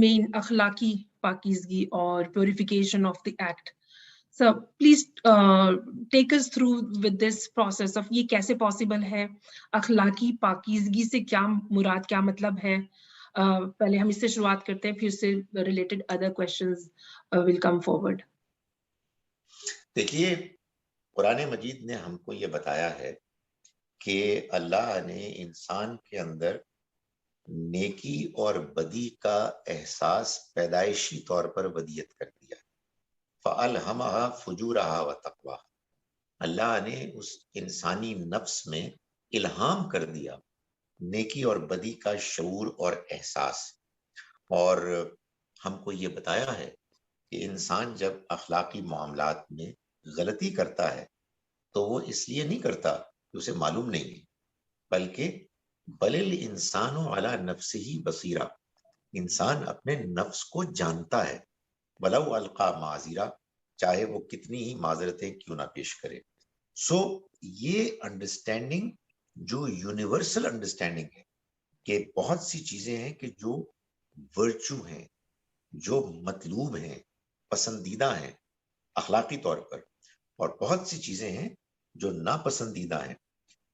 main akhlaqi pakizgi or purification of the act. So please take us through with this process of ye kaise possible hai, akhlaqi pakizgi se kya murad, kya matlab hai. Pehle hum isse shuruaat karte hain, phir se related other questions will come forward. دیکھیے قرآن مجید نے ہم کو یہ بتایا ہے کہ اللہ نے انسان کے اندر نیکی اور بدی کا احساس پیدائشی طور پر ودیت کر دیا. فَأَلْهَمَهَا فُجُورَهَا وَتَقْوَاهَا، اللہ نے اس انسانی نفس میں الہام کر دیا نیکی اور بدی کا شعور اور احساس. اور ہم کو یہ بتایا ہے کہ انسان جب اخلاقی معاملات میں غلطی کرتا ہے تو وہ اس لیے نہیں کرتا کہ اسے معلوم نہیں ہے، بلکہ بل الانسان علی نفسہ بصیرہ، انسان اپنے نفس کو جانتا ہے، ولو القا معذرہ، چاہے وہ کتنی ہی معذرتیں کیوں نہ پیش کرے. سو یہ انڈرسٹینڈنگ جو یونیورسل انڈرسٹینڈنگ ہے کہ بہت سی چیزیں ہیں کہ جو ورچو ہیں، جو مطلوب ہیں، پسندیدہ ہیں اخلاقی طور پر، اور بہت سی چیزیں ہیں جو ناپسندیدہ ہیں،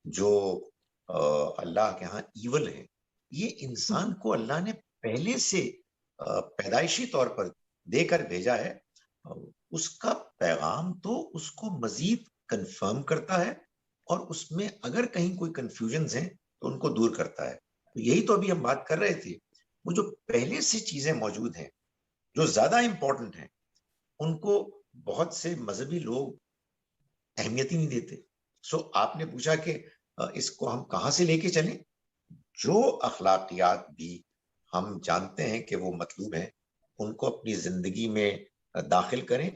جو اللہ کے ہاں ایول ہیں. یہ انسان کو اللہ نے پہلے سے پیدائشی طور پر دے کر بھیجا ہے. اس کا پیغام تو اس کو مزید کنفرم کرتا ہے، اور اس میں اگر کہیں کوئی کنفیوژنز ہیں تو ان کو دور کرتا ہے. تو یہی تو ابھی ہم بات کر رہے تھے، وہ جو پہلے سے چیزیں موجود ہیں جو زیادہ امپورٹنٹ ہیں ان کو بہت سے مذہبی لوگ اہمیت ہی نہیں دیتے. سو آپ نے پوچھا کہ اس کو ہم کہاں سے لے کے چلیں. جو اخلاقیات بھی ہم جانتے ہیں کہ وہ مطلوب ہیں ان کو اپنی زندگی میں داخل کریں،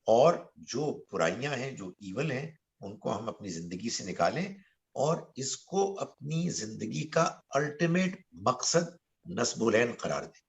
اور جو برائیاں ہیں، جو ایول ہیں، ان کو ہم اپنی زندگی سے نکالیں، اور اس کو اپنی زندگی کا الٹیمیٹ مقصد نصب العین قرار دیں.